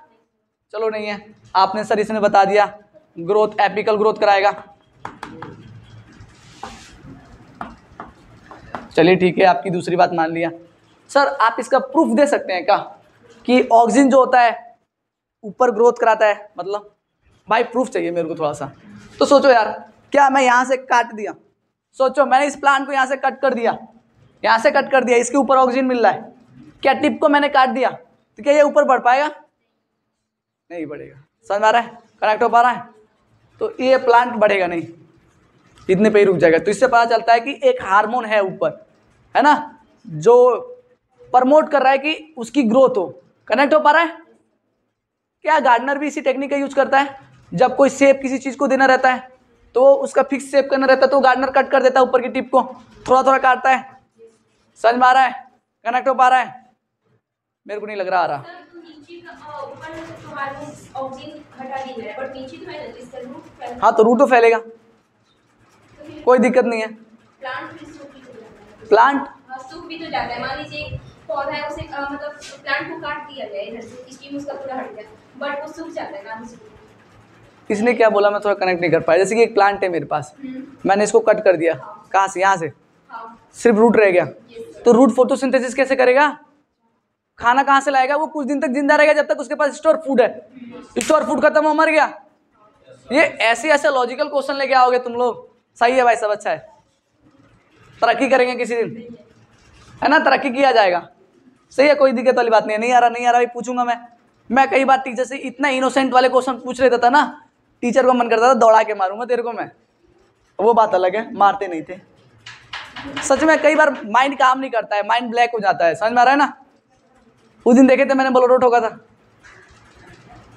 [SPEAKER 1] चलो नहीं है, आपने सर इसने बता दिया ग्रोथ, एपिकल ग्रोथ कराएगा। चलिए ठीक है, आपकी दूसरी बात मान लिया। सर आप इसका प्रूफ दे सकते हैं क्या कि ऑक्सीजन जो होता है ऊपर ग्रोथ कराता है? मतलब भाई प्रूफ चाहिए मेरे को थोड़ा सा। तो सोचो यार, क्या मैं यहाँ से काट दिया, सोचो मैंने इस प्लांट को यहाँ से कट कर दिया, यहाँ से कट कर दिया, इसके ऊपर ऑक्सीजन मिल रहा है, क्या टिप को मैंने काट दिया तो क्या ये ऊपर बढ़ पाएगा? नहीं बढ़ेगा। समझ आ रहा है? कनेक्ट हो पा रहा है? तो ये प्लांट बढ़ेगा नहीं, इतने पे ही रुक जाएगा। तो इससे पता चलता है कि एक हार्मोन है ऊपर, है ना, जो प्रमोट कर रहा है कि उसकी ग्रोथ हो। कनेक्ट हो पा रहा है? क्या गार्डनर भी इसी टेक्निक का यूज करता है? जब कोई शेप किसी चीज को देना रहता है तो उसका फिक्स शेप करना रहता है, तो गार्डनर कट कर देता है ऊपर की टिप को, थोड़ा थोड़ा काटता है। समझ में आ रहा है? कनेक्ट हो पा रहा है? मेरे को नहीं लग रहा आ रहा। हाँ तो रूट तो फैलेगा, कोई दिक्कत नहीं है। प्लांट
[SPEAKER 2] सूख भी तो जाता है। मान लीजिए पौधा है, उसे मतलब प्लांट को काट दिया जाए, इधर से स्टीम उसका पूरा हट गया, बट वो सूख जाता है ना।
[SPEAKER 1] इसने क्या बोला मैं थोड़ा कनेक्ट नहीं कर पाया। जैसे कि एक प्लांट है मेरे पास, मैंने इसको कट कर दिया, कहाँ से? यहाँ से, सिर्फ रूट रह गया। तो रूट फोटोसिंथेसिस कैसे करेगा? खाना कहाँ से लाएगा? वो कुछ दिन तक जिंदा रहेगा जब तक उसके पास स्टोर फूड है। स्टोर फूड खत्म हो, मर गया। ये ऐसे ऐसे लॉजिकल क्वेश्चन लेके आओगे तुम लोग। सही है भाई, सब अच्छा है, तरक्की करेंगे किसी दिन, है ना? तरक्की किया जाएगा। सही है, कोई दिक्कत वाली बात नहीं है। नहीं आ रहा भाई, पूछूंगा मैं कई बार टीचर से इतना इनोसेंट वाले क्वेश्चन पूछ लेता था ना, टीचर को मन करता था दौड़ा के मारूंगा तेरे को मैं। वो बात अलग है, मारते नहीं थे। सच में कई बार माइंड काम नहीं करता है, माइंड ब्लैक हो जाता है। समझ में आ रहा है ना? उस दिन देखे थे मैंने बोलेरो ठोका था,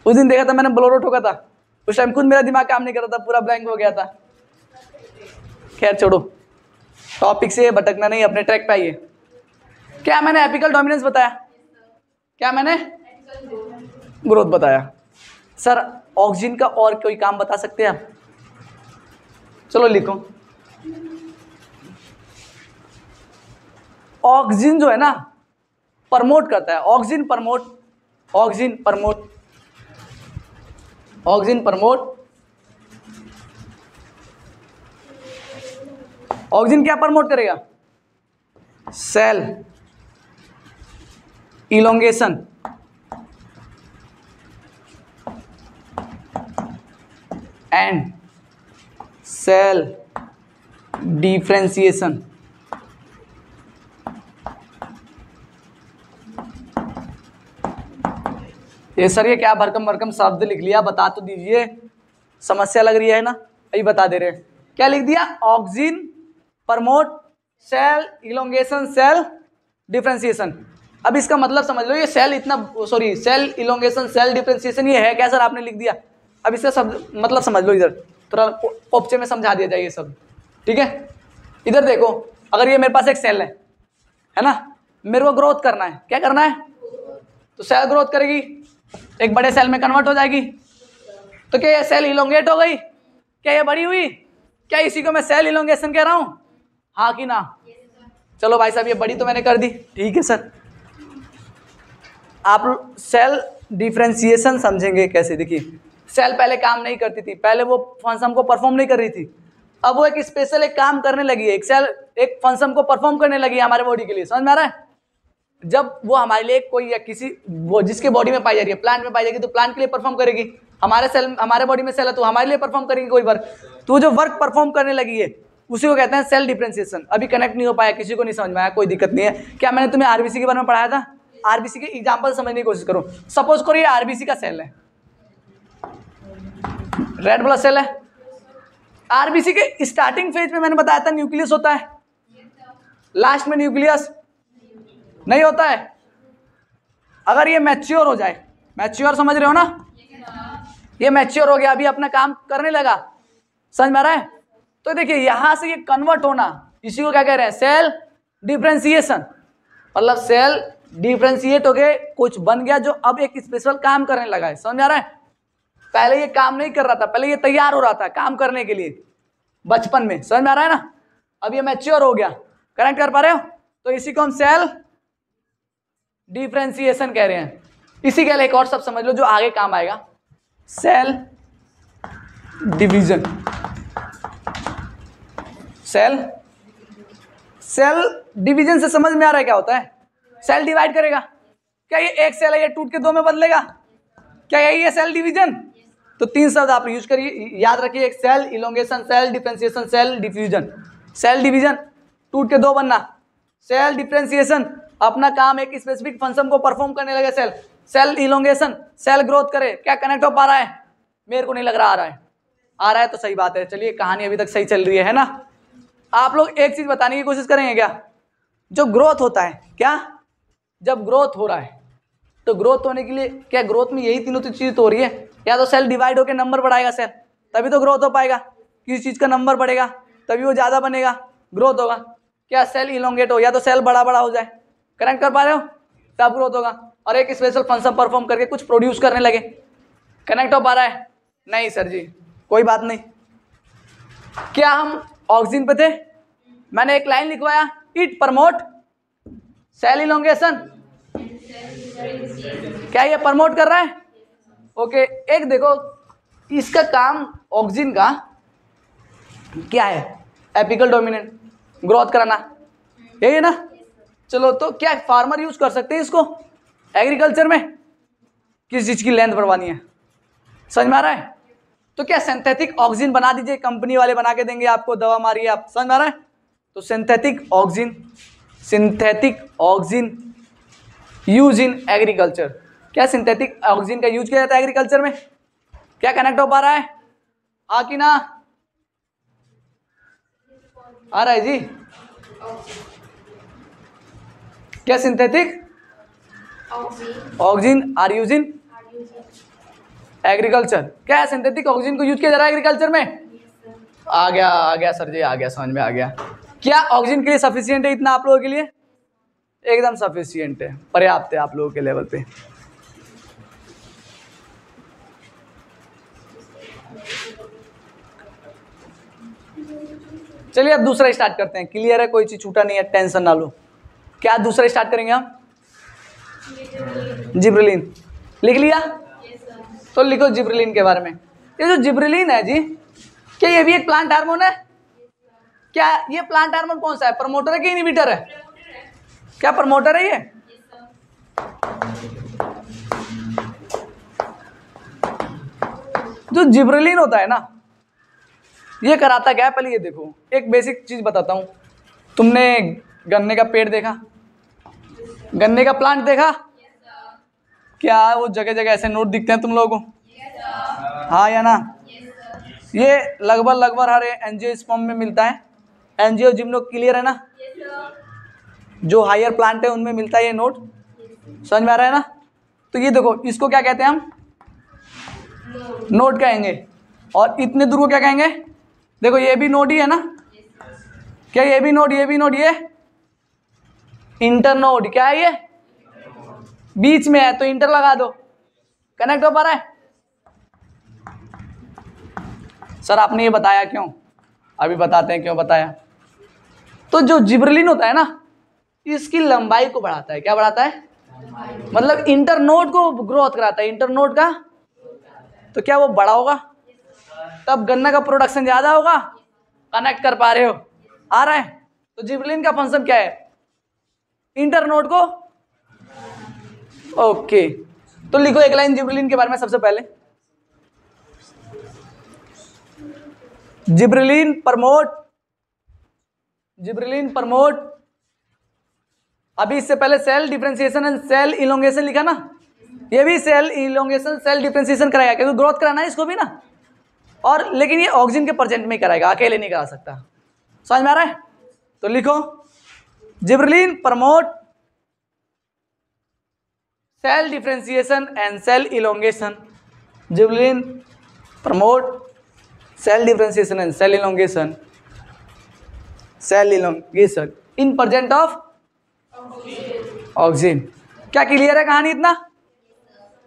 [SPEAKER 1] उस दिन देखा था मैंने बोलेरो ठोका था, उस टाइम खुद मेरा दिमाग काम नहीं कर रहा था, पूरा ब्लैंक हो गया था। खैर छोड़ो, टॉपिक से भटकना नहीं, अपने ट्रैक पे आइए। क्या मैंने एपिकल डोमिनेंस बताया? क्या मैंने ग्रोथ बताया? सर ऑक्सीजन का और कोई काम बता सकते हैं आप? चलो लिखो। ऑक्सीजन जो है ना प्रमोट करता है, auxin promote, auxin promote, auxin promote. Auxin क्या प्रमोट करेगा? Cell elongation and cell differentiation. ये सर ये क्या भरकम भरकम शब्द लिख लिया, बता तो दीजिए, समस्या लग रही है ना, अभी बता दे रहे हैं। क्या लिख दिया? Auxin promote cell elongation cell differentiation. अब इसका मतलब समझ लो, ये cell cell elongation cell differentiation ये है क्या सर? आपने लिख दिया। अब इसका सब मतलब समझ लो, इधर थोड़ा ओपचे में समझा दिया जाए ये सब, ठीक है। इधर देखो, अगर ये मेरे पास एक सेल है ना, मेरे को ग्रोथ करना है, क्या करना है? तो सेल ग्रोथ करेगी, एक बड़े सेल में कन्वर्ट हो जाएगी। तो क्या ये सेल इलोंगेट हो गई? क्या ये बड़ी हुई? क्या इसी को मैं सेल इलोंगेशन कह रहा हूं? हाँ कि ना? चलो भाई साहब, ये बड़ी तो मैंने कर दी, ठीक है सर। आप सेल डिफरेंशिएशन समझेंगे कैसे? देखिए, सेल पहले काम नहीं करती थी, पहले वो फंक्शन को परफॉर्म नहीं कर रही थी, अब वो एक स्पेशल एक काम करने लगी है, एक सेल एक फंक्शन को परफॉर्म करने लगी है हमारे बॉडी के लिए। समझ में आ रहा है? जब वो हमारे लिए कोई या किसी वो जिसके बॉडी में पाई जा रही है, प्लांट में पाई जाएगी, तो प्लांट के लिए परफॉर्म करेगी। हमारे बॉडी में सेल है तो हमारे लिए परफॉर्म करेगी कोई वर्क। तो जो वर्क परफॉर्म करने लगी है उसी को कहते हैं सेल डिफरेंशिएशन। अभी कनेक्ट नहीं हो पाया, किसी को नहीं समझ में आया, कोई दिक्कत नहीं है। क्या मैंने तुम्हें आरबीसी के बारे में पढ़ाया था? आरबीसी के एग्जाम्पल समझने की कोशिश करो। सपोज करो ये आरबीसी का सेल है, रेड ब्लड सेल है। आरबीसी के स्टार्टिंग फेज में मैंने बताया था न्यूक्लियस होता है, लास्ट में न्यूक्लियस नहीं होता है। अगर ये मैच्योर हो जाए, मैच्योर समझ रहे हो ना, ये मैच्योर हो गया, अभी अपना काम करने लगा, समझ में आ रहा है? तो देखिए यहां से ये कन्वर्ट होना, इसी को क्या कह रहे हैं? Cell differentiation. मतलब सेल डिफरेंशिएट हो गए, कुछ बन गया जो अब एक स्पेशल काम करने लगा है। समझ में आ रहा है? पहले ये काम नहीं कर रहा था, पहले ये तैयार हो रहा था काम करने के लिए बचपन में। समझ में आ रहा है ना? अब ये मैच्योर हो गया, कनेक्ट कर पा रहे हो? तो इसी को हम सेल डिफरेंशिएशन कह रहे हैं। इसी के लिए एक और सब समझ लो जो आगे काम आएगा, सेल डिवीजन। सेल डिवीजन से समझ में आ रहा है क्या होता है? सेल डिवाइड करेगा। क्या ये एक सेल है, ये टूट के दो में बदलेगा? क्या यही है सेल डिवीजन? तो तीन शब्द आप यूज करिए, याद रखिए, एक cell elongation, cell differentiation, cell diffusion. Cell division टूट के दो बनना, सेल डिफरेंशिएशन अपना काम एक स्पेसिफिक फंक्शन को परफॉर्म करने लगे cell. Cell elongation cell growth करे। क्या कनेक्ट हो पा रहा है? मेरे को नहीं लग रहा आ रहा है। आ रहा है तो सही बात है, चलिए कहानी अभी तक सही चल रही है ना। आप लोग एक चीज बताने की कोशिश करेंगे क्या? जो ग्रोथ होता है, क्या जब ग्रोथ हो रहा है तो ग्रोथ होने के लिए क्या ग्रोथ में यही तीनों चीज तो हो रही है? या तो सेल डिवाइड होकर नंबर बढ़ाएगा सेल, तभी तो ग्रोथ हो पाएगा। किसी चीज का नंबर बढ़ेगा तभी वो ज्यादा बनेगा, ग्रोथ होगा। क्या सेल इलोंगेट हो, या तो सेल बड़ा बड़ा हो जाए, कनेक्ट कर पा रहे हो, तब ग्रोथ होगा। और एक स्पेशल फंक्शन परफॉर्म करके कुछ प्रोड्यूस करने लगे, कनेक्ट हो पा रहा है? नहीं सर जी, कोई बात नहीं। क्या हम ऑक्सीजन पे थे? मैंने एक लाइन लिखवाया, इट प्रमोट सेल इलोंगेशन। क्या ये प्रमोट कर रहा है? ओके, एक देखो इसका काम ऑक्सीजन का क्या है? एपिकल डोमिनेंट, ग्रोथ कराना, यही है ना? चलो, तो क्या फार्मर यूज कर सकते हैं इसको एग्रीकल्चर में? किस चीज की लेंथ बढ़वानी है, समझ में आ रहा है? तो क्या सिंथेटिक ऑक्सीजन बना दीजिए, कंपनी वाले बना के देंगे आपको, दवा मारिए आप, समझ में आ रहा है? तो synthetic oxygen use in agriculture. क्या सिंथेटिक ऑक्सीजन का यूज किया जाता है एग्रीकल्चर में? क्या कनेक्ट हो पा रहा है? हाँ कि ना? आ रहा है जी? क्या synthetic auxin are use in agriculture? क्या सिंथेटिक ऑक्सीजन को यूज किया जा रहा है एग्रीकल्चर में? आ गया सर जी, आ गया, समझ में आ गया। क्या ऑक्सीजन के लिए सफिशिएंट है इतना आप लोगों के लिए? एकदम सफिशिएंट है, पर्याप्त है आप लोगों के लेवल पे। चलिए अब दूसरा स्टार्ट करते हैं। क्लियर है? कोई चीज छूटा नहीं है, टेंशन ना लो। क्या दूसरा स्टार्ट करेंगे हम? जिब्रेलिन लिख लिया? तो लिखो जिब्रेलिन के बारे में। ये जो जिब्रेलिन है जी, क्या ये भी एक प्लांट हार्मोन है? क्या ये प्लांट हार्मोन कौन सा है? प्रमोटर है कि इनहिबिटर है? क्या प्रमोटर है ये? जो जिब्रेलिन होता है ना, ये कराता क्या है? पहले ये देखो, एक बेसिक चीज बताता हूं। तुमने गन्ने का पेड़ देखा? गन्ने का प्लांट देखा? क्या वो जगह जगह ऐसे नोट दिखते हैं तुम लोगों को? हाँ या ना? ये लगभग हर एंजियोस्पर्म में मिलता है। एंजियो जिम लोग क्लियर है ना? जो हायर प्लांट है उनमें मिलता है ये नोट। समझ में आ रहा है ना? तो ये देखो, इसको क्या कहते हैं हम? नोड कहेंगे। और इतने दूर को क्या कहेंगे? देखो ये भी नोड ही है ना? क्या ये भी नोड, ये भी नोड, ये इंटरनोड। क्या है ये? बीच में है तो इंटर लगा दो, कनेक्ट हो पा रहा है? सर आपने ये बताया क्यों? अभी बताते हैं क्यों बताया। तो जो जिब्रेलिन होता है ना, इसकी लंबाई को बढ़ाता है। क्या बढ़ाता है? मतलब इंटरनोड को ग्रोथ कराता है, इंटरनोड का। तो क्या वो बड़ा होगा? तब गन्ना का प्रोडक्शन ज्यादा होगा। कनेक्ट कर पा रहे हो? आ रहा है? तो जिब्रेलिन का फंक्शन क्या है? इंटरनोड को। ओके, तो लिखो एक लाइन जिब्रेलिन के बारे में। सबसे पहले जिब्रेलिन प्रमोट अभी इससे पहले cell differentiation and cell elongation लिखा ना, ये भी सेल इलोंगेशन सेल डिफरेंशिएशन कराएगा, क्योंकि ग्रोथ कराना है इसको भी ना। और लेकिन ये ऑक्सीजन के प्रेजेंट में कराएगा, अकेले नहीं करा सकता। समझ में आ रहा है? तो लिखो gibberellin promote cell differentiation and cell elongation. Gibberellin promote cell differentiation and cell elongation in present of auxin. क्या क्लियर है कहानी इतना?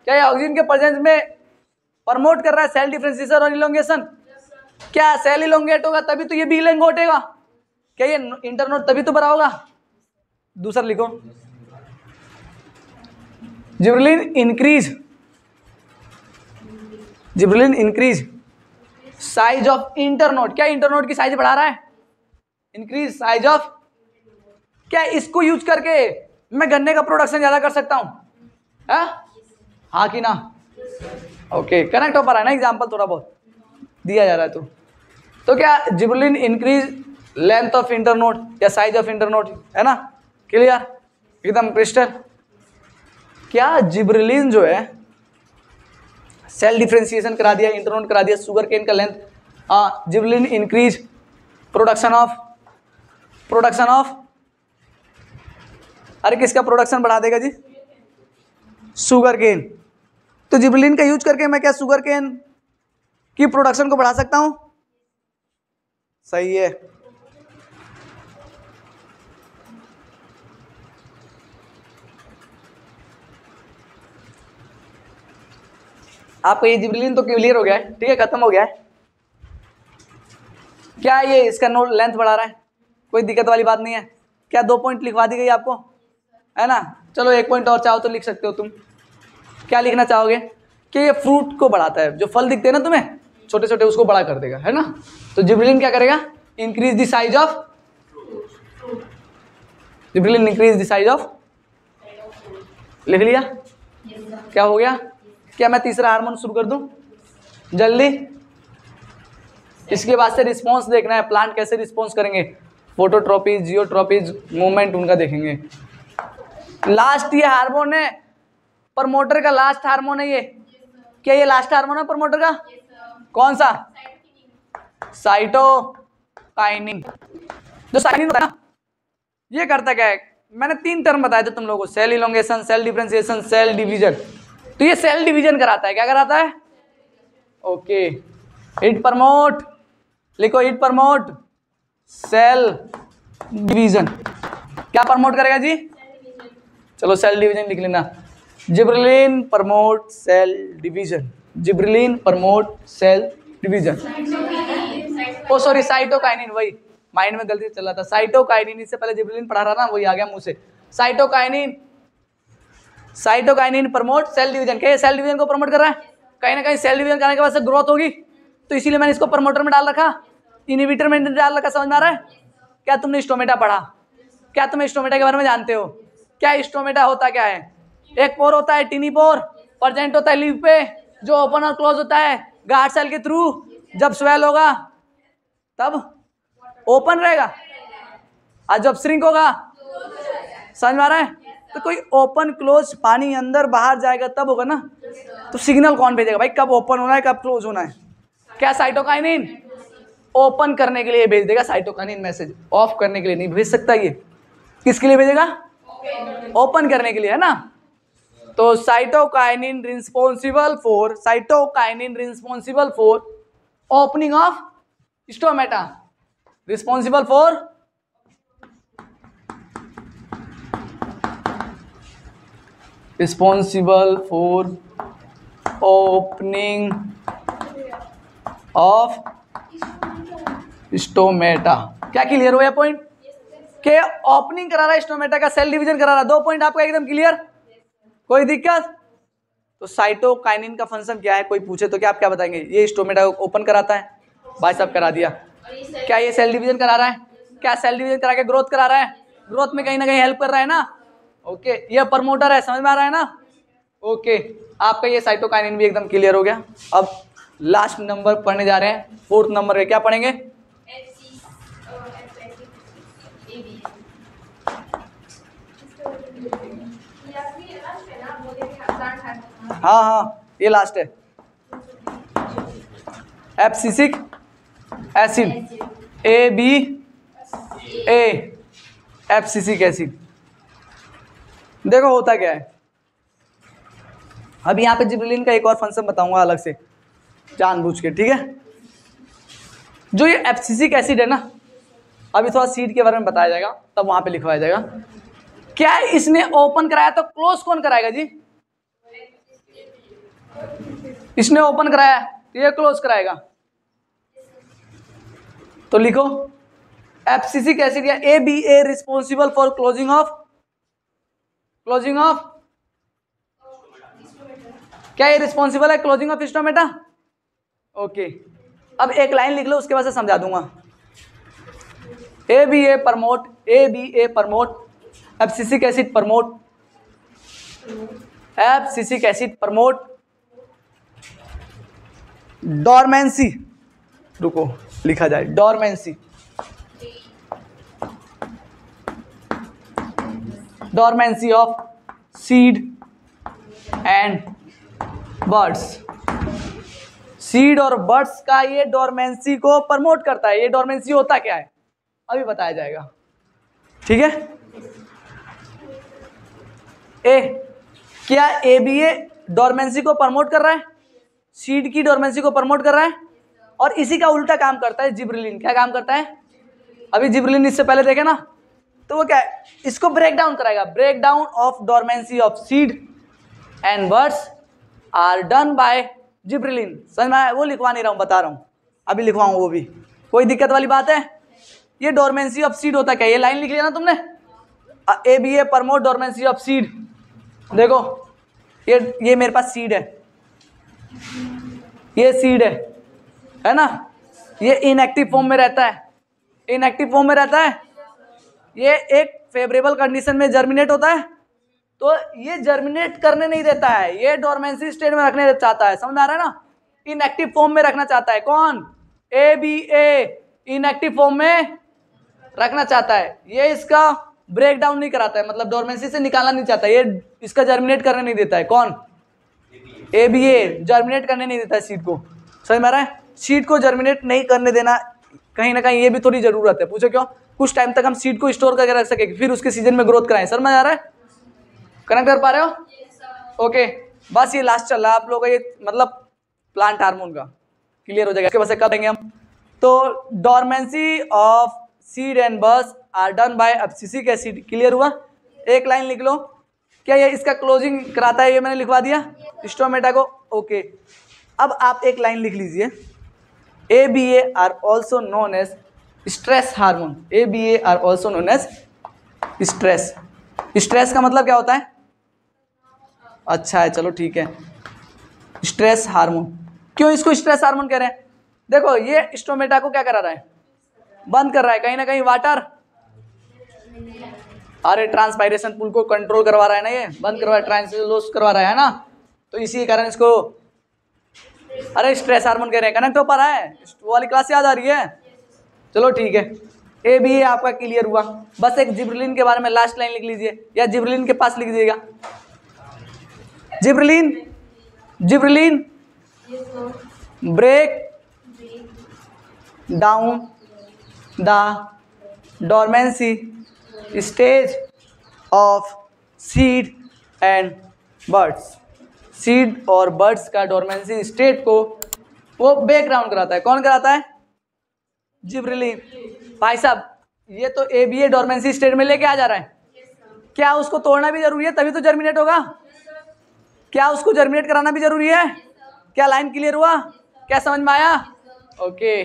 [SPEAKER 1] क्या ये ऑक्सीजन के प्रेजेंस में प्रमोट कर रहा है सेल डिफरेंशिएशन और इलोंगेशन? क्या सेल इलोंगेट होगा तभी तो ये भी इलोंगेटेगा। क्या ये इंटरनोड तभी तो बड़ा होगा। दूसरा लिखो gibberellin increase size of internode. क्या इंटरनोड की साइज बढ़ा रहा है? Increase size of. क्या इसको यूज करके मैं गन्ने का प्रोडक्शन ज्यादा कर सकता हूं? हाँ कि ना? ओके, कनेक्ट हो पा रहा है ना? एग्जांपल थोड़ा बहुत दिया जा रहा है। तो क्या gibberellin increase length of internode या साइज ऑफ इंटरनोड, है ना? क्लियर, एकदम क्रिस्टल। क्या जिब्रेलिन जो है सेल डिफरेंशिएशन करा दिया, इंटरनोड करा दिया, शुगर केन का लेंथ। हाँ, जिब्रेलिन इंक्रीज प्रोडक्शन ऑफ अरे किसका प्रोडक्शन बढ़ा देगा जी? Sugar cane. तो जिब्रेलिन का यूज करके मैं क्या शुगर केन की प्रोडक्शन को बढ़ा सकता हूं? सही है। आपका ये जिब्रेलिन तो क्लियर हो गया है, ठीक है, खत्म हो गया है। क्या ये इसका नोट लेंथ बढ़ा रहा है? कोई दिक्कत वाली बात नहीं है। क्या 2 पॉइंट लिखवा दी गई आपको, है ना? चलो 1 पॉइंट और चाहो तो लिख सकते हो तुम। क्या लिखना चाहोगे? कि ये फ्रूट को बढ़ाता है, जो फल दिखते हैं ना तुम्हें छोटे छोटे, उसको बड़ा कर देगा, है ना? तो जिब्रेलिन क्या करेगा? Increase the size of. Gibberellin increase the size of. लिख लिया? क्या हो गया? क्या मैं तीसरा हार्मोन शुरू कर दूं जल्दी? इसके बाद से रिस्पॉन्स देखना है, प्लांट कैसे रिस्पॉन्स करेंगे। फोटोट्रॉपीज, जियोट्रॉपीज, मूवमेंट उनका देखेंगे। लास्ट ये हार्मोन है प्रमोटर का, लास्ट हार्मोन है ये। क्या ये लास्ट हार्मोन है प्रमोटर का? कौन सा? साइटोकाइनिन। जो साइनिन होता है ना, ये करता क्या है? मैंने 3 टर्म बताए थे तुम लोगों को, cell elongation, cell differentiation, cell division. तो ये सेल डिवीजन कराता है। क्या कराता है? ओके, इट प्रमोट, लिखो इट प्रमोट सेल डिवीजन। क्या प्रमोट करेगा जी? चलो सेल डिवीजन लिख लेना। Gibberellin promote cell division. Gibberellin promote cell division. Oh sorry, cytokinin, वही माइंड में गलती चल रहा था। साइटोकाइनिन, इससे पहले जिब्रेलिन पढ़ा रहा ना, वही आ गया मुंह से। Cytokinin promote cell division. क्या ये सेल डिवीजन को प्रमोट कर रहा है? कहीं ना कहीं सेल डिवीजन करने के बाद से ग्रोथ होगी, तो इसीलिए मैंने इसको प्रमोटर में डाल रखा, इनहिबिटर में डाल रखा। समझ में आ रहा है? क्या तुमने स्टोमेटा पढ़ा? क्या तुम स्टोमेटा के बारे में जानते हो? क्या स्टोमेटा होता क्या है? एक पोर होता है, टिनी पोर, प्रेजेंट होता है लीफ पे, जो ओपन और क्लोज होता है गार्ड सेल के थ्रू। जब स्वेल होगा तब ओपन रहेगा, और जब श्रिंक होगा, समझ में आ रहा है? तो कोई ओपन क्लोज पानी अंदर बाहर जाएगा तब होगा ना, तो सिग्नल कौन भेजेगा भाई, कब ओपन होना है कब क्लोज होना है? क्या साइटोकाइनिन? ओपन करने के लिए भेज देगा साइटोकाइनिन मैसेज, ऑफ करने के लिए नहीं भेज सकता। ये किसके लिए भेजेगा? ओपन करने के लिए, है ना। तो cytokinin responsible for opening of stomata, responsible for opening of stomata. क्या क्लियर हुआ पॉइंट? के ओपनिंग करा रहा है स्टोमेटा का, सेल डिवीजन करा रहा है। 2 पॉइंट आपका एकदम क्लियर, कोई दिक्कत? तो साइटोकाइनिन का फंक्शन क्या है, कोई पूछे तो क्या आप क्या बताएंगे? ये स्टोमेटा को ओपन कराता है, भाई साहब करा दिया। क्या ये सेल डिवीजन करा रहा है? क्या सेल डिवीजन करा के ग्रोथ करा रहा है? ग्रोथ में कहीं ना कहीं हेल्प कर रहा है ना। ओके, ये प्रमोटर है, समझ में आ रहा है ना। ओके, आपका ये साइटोकाइनिन भी एकदम क्लियर हो गया। अब लास्ट नंबर पढ़ने जा रहे हैं, 4th नंबर पे क्या पढ़ेंगे? हाँ हाँ, ये लास्ट है। Abscisic acid, ABA, abscisic acid. देखो होता क्या है, अब यहाँ पे जिबरेलिन का एक और फंक्शन बताऊंगा अलग से जानबूझ के, ठीक है। जो ये एब्सिसिक एसिड है ना, अभी थोड़ा सीड के बारे में बताया जाएगा, तब वहां पे लिखवाया जाएगा। क्या इसने ओपन कराया तो क्लोज कौन कराएगा जी? इसने ओपन कराया तो ये क्लोज कराएगा। तो लिखो एब्सिसिक एसिड या ABA responsible for closing of क्या ये रिस्पॉन्सिबल है क्लोजिंग ऑफ स्टोमेटा? ओके, अब एक लाइन लिख लो, उसके बाद से समझा दूंगा। ABA promote abscisic acid promote dormancy, रुको लिखा जाए dormancy of seed and buds. Seed और बर्ड्स का ये डोरमेंसी को प्रमोट करता है। ये डोरमेंसी होता क्या है अभी बताया जाएगा, ठीक है। क्या ABA डोरमेंसी को प्रमोट कर रहा है, सीड की डोरमेंसी को प्रमोट कर रहा है, और इसी का उल्टा काम करता है जिब्रेलिन। क्या काम करता है? अभी जिब्रेलिन इससे पहले देखे ना, तो वो क्या है, इसको ब्रेक डाउन कराएगा। Break down of dormancy of seed and buds are done by gibberellin. समझ में आया? वो लिखवा नहीं रहा हूँ, बता रहा हूँ, अभी लिखवाऊँ वो भी, कोई दिक्कत वाली बात है? ये डोरमेंसी ऑफ सीड होता क्या? ये लाइन लिख लिया ना तुमने, ABA promote dormancy of seed. देखो ये मेरे पास सीड है, ये सीड है ना, ये इनएक्टिव फॉर्म में रहता है, ये एक फेवरेबल कंडीशन में जर्मिनेट होता है, तो ये जर्मिनेट करने नहीं देता है, ये डोरमेंसी स्टेट में रखने चाहता है। समझ आ रहा है ना? इनएक्टिव फॉर्म में रखना चाहता है। कौन? ABA इनएक्टिव फॉर्म में रखना चाहता है। ये इसका ब्रेक डाउन नहीं कराता है, मतलब डोरमेंसी से निकालना नहीं चाहता, ये इसका जर्मिनेट करने नहीं देता है। कौन? ABA जर्मिनेट करने नहीं देता है सीड को। समझ में आ रहा है? सीड को जर्मिनेट नहीं करने देना कहीं ना कहीं ये भी थोड़ी जरूरत है। पूछो क्यों? कुछ टाइम तक हम सीड को स्टोर करके रख सके, फिर उसके सीजन में ग्रोथ कराएं। समझ आ रहा है? कनेक्ट कर पा रहे हो? ओके, बस ये लास्ट चल रहा है आप लोगों का, ये मतलब प्लांट हार्मोन का क्लियर हो जाएगा। इसके बाद से कब देंगे हम? तो dormancy of seed and buds are done by abscisic acid. Clear हुआ? एक लाइन लिख लो, क्या ये इसका क्लोजिंग कराता है? ये मैंने लिखवा दिया स्टोमेटा को। ओके, अब आप एक लाइन लिख लीजिए, ABA are also known as stress hormone. ABA are also known as stress. Stress का मतलब क्या होता है? अच्छा है, चलो ठीक है, स्ट्रेस हार्मोन। क्यों इसको स्ट्रेस हार्मोन कह रहे हैं? देखो ये स्टोमेटा को क्या करा रहा है? बंद कर रहा है, कहीं ना कहीं वाटर, अरे ट्रांसपायरेशन पुल को कंट्रोल करवा रहा है ना, ये बंद करवा, ट्रांसलोस करवा रहा है ना, तो इसी कारण इसको अरे स्ट्रेस हार्मोन कह रहे हैं। कनेक्ट हो पा रहा है? वो वाली क्लास याद आ रही है? चलो ठीक है, ए बी ए आपका क्लियर हुआ। बस एक जिब्रेलिन के बारे में लास्ट लाइन लिख लीजिए या जिब्रेलिन के पास लिख दीजिएगा। Gibberellin gibberellin break down the dormancy stage of seed and buds. Seed और बर्ड्स का डोरमेंसी स्टेट को वो बैकग्राउंड कराता है। कौन कराता है? जिब्रेलिन। भाई साहब ये तो एबीए डोरमेंसी स्टेट में लेके आ जा रहा है। क्या उसको तोड़ना भी जरूरी है तभी तो जर्मिनेट होगा? क्या उसको जर्मिनेट कराना भी जरूरी है? क्या लाइन क्लियर हुआ? क्या समझ में आया? ओके